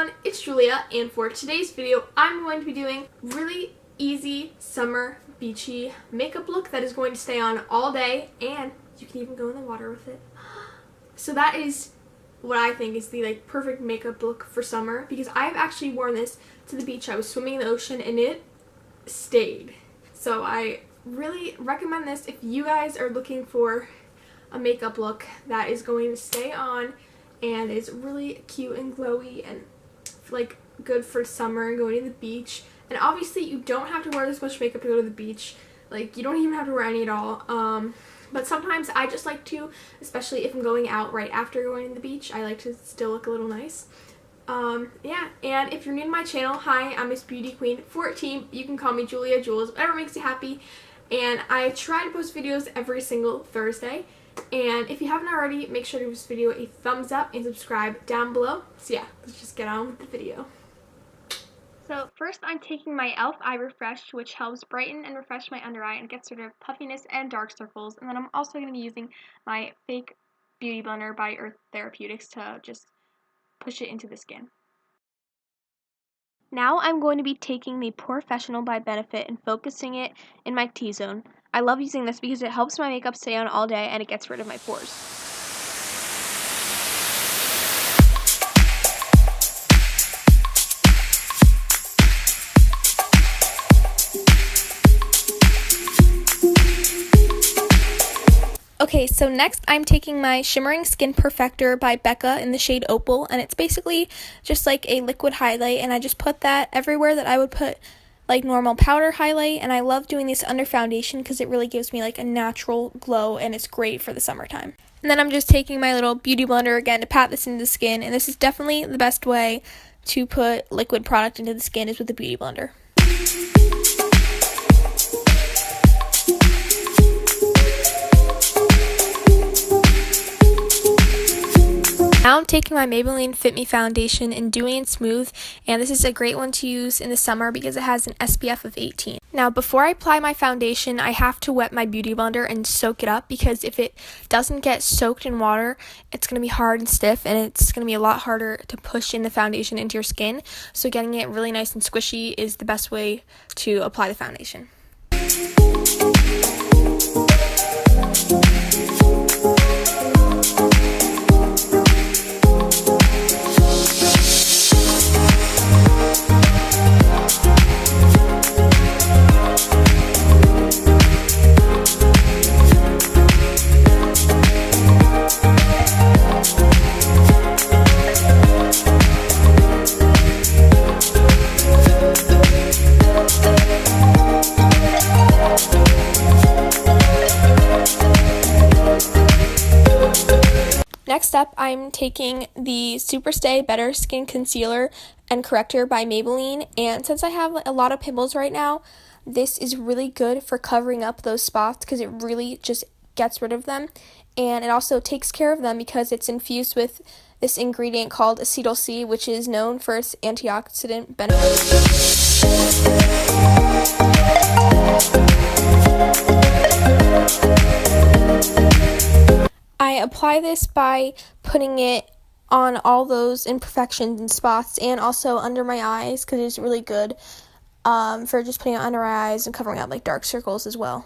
everyone, it's Julia, and for today's video I'm going to be doing really easy summer beachy makeup look that is going to stay on all day, and you can even go in the water with it. So that is what I think is the perfect makeup look for summer, because I've actually worn this to the beach. I was swimming in the ocean and it stayed. So I really recommend this if you guys are looking for a makeup look that is going to stay on and is really cute and glowy and good for summer and going to the beach. And obviously you don't have to wear this much makeup to go to the beach. You don't even have to wear any at all. But sometimes I just like to, especially if I'm going out right after going to the beach, I like to still look a little nice. Yeah, and if you're new to my channel, hi, I'm Miss Beauty Queen 14. You can call me Julia, Jules, whatever makes you happy. And I try to post videos every single Thursday. And if you haven't already, make sure to give this video a thumbs up and subscribe down below. So yeah, let's just get on with the video. So first I'm taking my e.l.f. Eye Refresh, which helps brighten and refresh my under eye and gets rid of puffiness and dark circles. And then I'm also going to be using my fake beauty blender by Earth Therapeutics to just push it into the skin. Now I'm going to be taking the Porefessional by Benefit and focusing it in my T-zone. I love using this because it helps my makeup stay on all day and it gets rid of my pores. Okay, so next I'm taking my Shimmering Skin Perfector by Becca in the shade Opal, and it's basically just like a liquid highlight, and I just put that everywhere that I would put normal powder highlight. And I love doing this under foundation because it really gives me a natural glow, and it's great for the summertime. And then I'm just taking my little beauty blender again to pat this into the skin, and this is definitely the best way to put liquid product into the skin is with a beauty blender. Now I'm taking my Maybelline Fit Me foundation in Dewy and Smooth, and this is a great one to use in the summer because it has an SPF of 18. Now before I apply my foundation, I have to wet my beauty blender and soak it up, because if it doesn't get soaked in water, it's going to be hard and stiff, and it's going to be a lot harder to push in the foundation into your skin. So getting it really nice and squishy is the best way to apply the foundation. Next up, I'm taking the Superstay Better Skin Concealer and Corrector by Maybelline, and since I have a lot of pimples right now, this is really good for covering up those spots because it really just gets rid of them, and it also takes care of them because it's infused with this ingredient called acetyl C, which is known for its antioxidant benefits. I apply this by putting it on all those imperfections and spots, and also under my eyes because it's really good for just putting it under my eyes and covering up dark circles as well.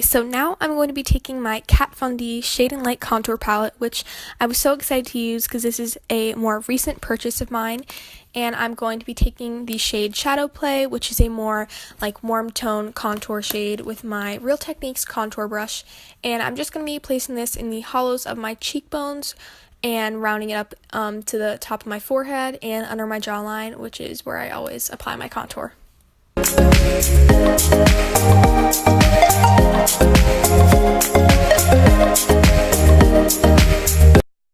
So now I'm going to be taking my Kat Von D Shade and Light Contour Palette, which I was so excited to use because this is a more recent purchase of mine. And I'm going to be taking the shade Shadow Play, which is a more warm tone contour shade, with my Real Techniques contour brush. And I'm just going to be placing this in the hollows of my cheekbones and rounding it up to the top of my forehead and under my jawline, which is where I always apply my contour.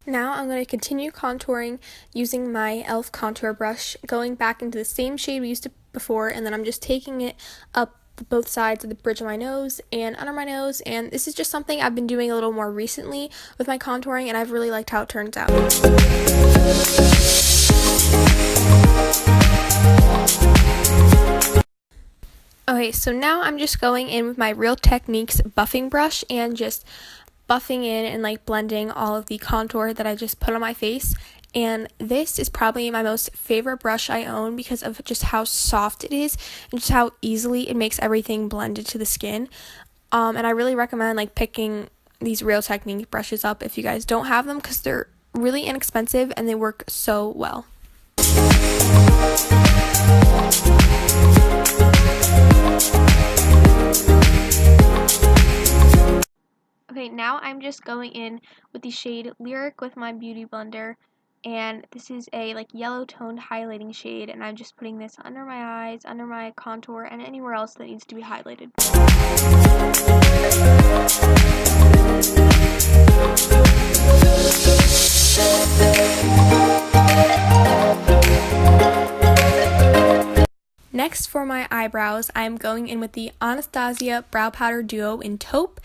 Now I'm going to continue contouring using my e.l.f. contour brush, going back into the same shade we used before, and then I'm just taking it up both sides of the bridge of my nose and under my nose, and this is just something I've been doing a little more recently with my contouring, and I've really liked how it turns out. Okay, so now I'm just going in with my Real Techniques buffing brush and just buffing in and like blending all of the contour that I just put on my face. And this is probably my most favorite brush I own because of just how soft it is and just how easily it makes everything blended to the skin. And I really recommend like picking these Real Techniques brushes up if you guys don't have them, because they're really inexpensive and they work so well. Okay, now I'm just going in with the shade Lyric with my beauty blender, and this is a like yellow toned highlighting shade, and I'm just putting this under my eyes, under my contour, and anywhere else that needs to be highlighted. Next, for my eyebrows, I'm going in with the Anastasia Brow Powder Duo in Taupe,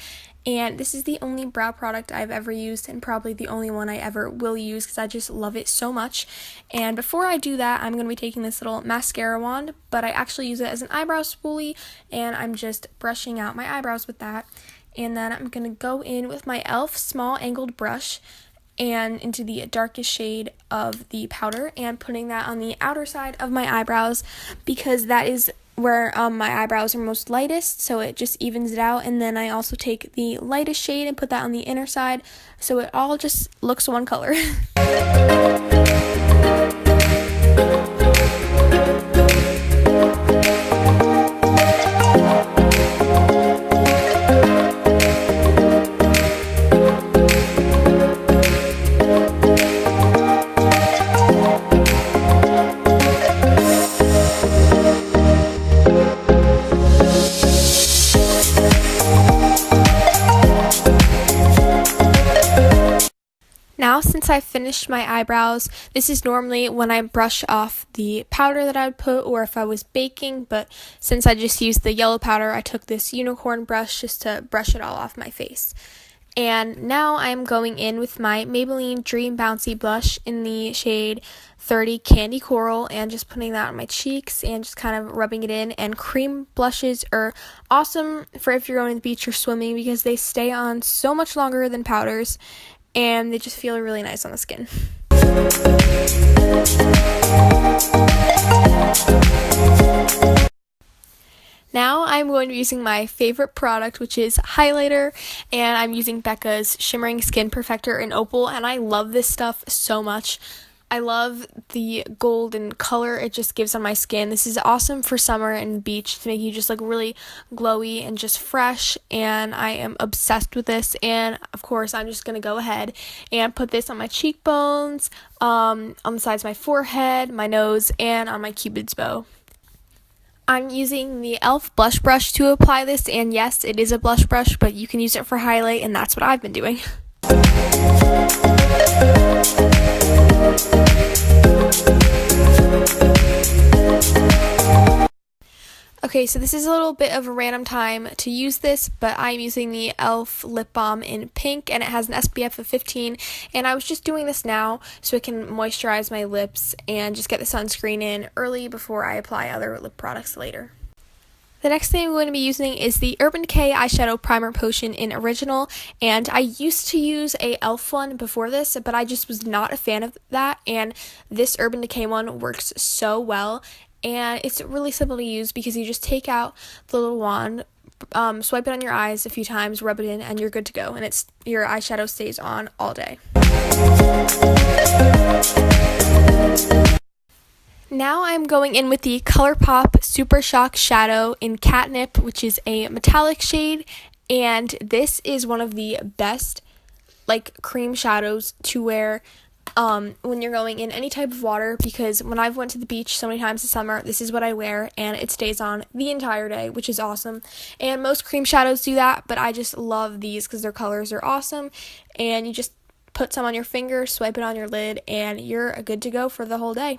and this is the only brow product I've ever used and probably the only one I ever will use because I just love it so much. And before I do that, I'm going to be taking this little mascara wand, but I actually use it as an eyebrow spoolie, and I'm just brushing out my eyebrows with that. And then I'm going to go in with my e.l.f. small angled brush and into the darkest shade of the powder and putting that on the outer side of my eyebrows because that is where my eyebrows are most lightest, so it just evens it out. And then I also take the lightest shade and put that on the inner side so it all just looks one color. Now, since I've finished my eyebrows, this is normally when I brush off the powder that I would put or if I was baking, but since I just used the yellow powder, I took this unicorn brush just to brush it all off my face. And now I'm going in with my Maybelline Dream Bouncy blush in the shade 30 Candy Coral and just putting that on my cheeks and just kind of rubbing it in. And cream blushes are awesome for if you're going to the beach or swimming because they stay on so much longer than powders and they just feel really nice on the skin. Now I'm going to be using my favorite product, which is highlighter, and I'm using Becca's Shimmering Skin Perfector in Opal, and I love this stuff so much. I love the golden color it just gives on my skin. This is awesome for summer and the beach to make you just look really glowy and just fresh, and I am obsessed with this. And of course I'm just going to go ahead and put this on my cheekbones, on the sides of my forehead, my nose, and on my cupid's bow. I'm using the e.l.f. blush brush to apply this, and yes, it is a blush brush, but you can use it for highlight, and that's what I've been doing. Okay, so this is a little bit of a random time to use this, but I'm using the e.l.f. lip balm in pink, and it has an SPF of 15, and I was just doing this now so it can moisturize my lips and just get the sunscreen in early before I apply other lip products later. The next thing I'm going to be using is the Urban Decay Eyeshadow Primer Potion in Original, and I used to use a e.l.f. one before this, but I just was not a fan of that, and this Urban Decay one works so well, and it's really simple to use because you just take out the little wand, swipe it on your eyes a few times, rub it in, and you're good to go, and your eyeshadow stays on all day. Now I'm going in with the ColourPop Super Shock Shadow in Catnip, which is a metallic shade, and this is one of the best cream shadows to wear when you're going in any type of water, because when I've went to the beach so many times this summer, this is what I wear and it stays on the entire day, which is awesome. And most cream shadows do that, but I just love these because their colors are awesome, and you just put some on your finger, swipe it on your lid, and you're good to go for the whole day.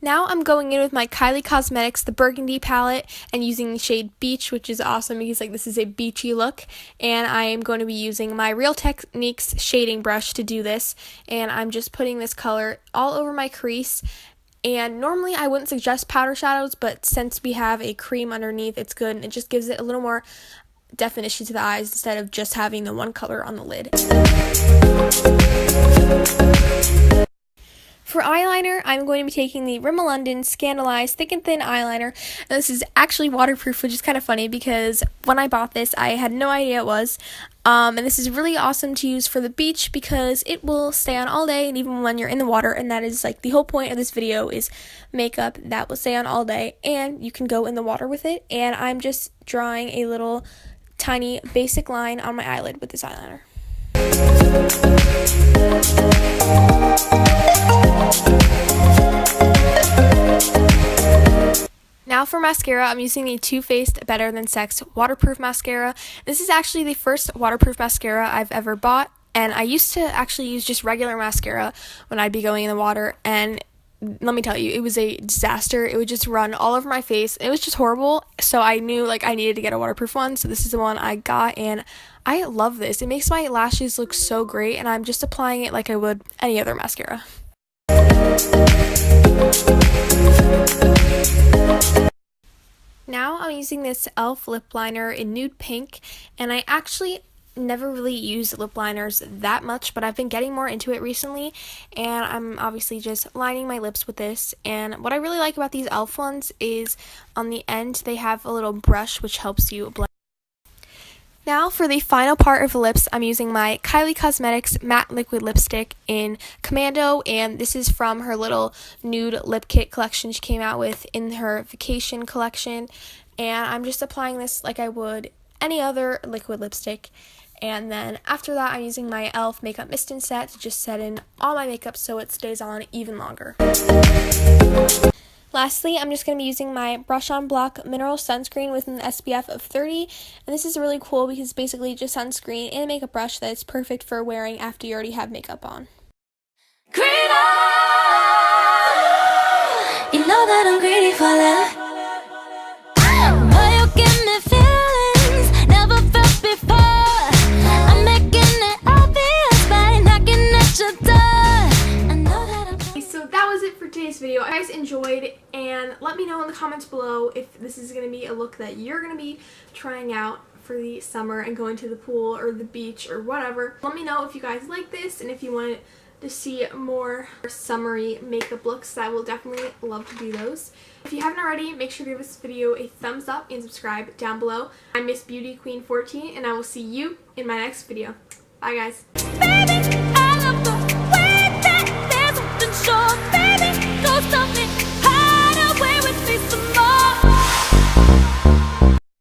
Now I'm going in with my Kylie Cosmetics, the Burgundy palette, and using the shade Beach, which is awesome because this is a beachy look. And I am going to be using my Real Techniques shading brush to do this. And I'm just putting this color all over my crease. And normally I wouldn't suggest powder shadows, but since we have a cream underneath, it's good. And it just gives it a little more definition to the eyes instead of just having the one color on the lid. For eyeliner, I'm going to be taking the Rimmel London Scandalized Thick and Thin Eyeliner. And this is actually waterproof, which is kind of funny because when I bought this, I had no idea it was. And this is really awesome to use for the beach because it will stay on all day and even when you're in the water. And that is the whole point of this video is makeup that will stay on all day. And you can go in the water with it. And I'm just drawing a little tiny basic line on my eyelid with this eyeliner. Now for mascara, I'm using the Too Faced Better Than Sex waterproof mascara. This is actually the first waterproof mascara I've ever bought, and I used to actually use just regular mascara when I'd be going in the water, and let me tell you, it was a disaster. It would just run all over my face. It was just horrible, so I knew I needed to get a waterproof one, so this is the one I got, and I love this. It makes my lashes look so great, and I'm just applying it like I would any other mascara. Now I'm using this e.l.f. lip liner in nude pink, and I actually never really used lip liners that much, but I've been getting more into it recently, and I'm obviously just lining my lips with this. And what I really like about these e.l.f. ones is on the end they have a little brush which helps you blend. Now for the final part of the lips, I'm using my Kylie Cosmetics Matte Liquid Lipstick in Commando, and this is from her little nude lip kit collection she came out with in her vacation collection. And I'm just applying this like I would any other liquid lipstick. And then after that, I'm using my e.l.f. Makeup Mist and Set to just set in all my makeup so it stays on even longer. Lastly, I'm just going to be using my Brush On Block Mineral Sunscreen with an SPF of 30. And this is really cool because it's basically just sunscreen and a makeup brush that is perfect for wearing after you already have makeup on. You know that I'm greedy for love. Why you give me feelings never felt before? I'm making it obvious by knocking at your door. So that was it for today's video. I hope you guys enjoyed, and let me know in the comments below if this is going to be a look that you're going to be trying out for the summer and going to the pool or the beach or whatever. Let me know if you guys like this and if you want to see more summery makeup looks. I will definitely love to do those. If you haven't already, make sure to give this video a thumbs up and subscribe down below. I'm Miss Beauty Queen 14, and I will see you in my next video. Bye guys.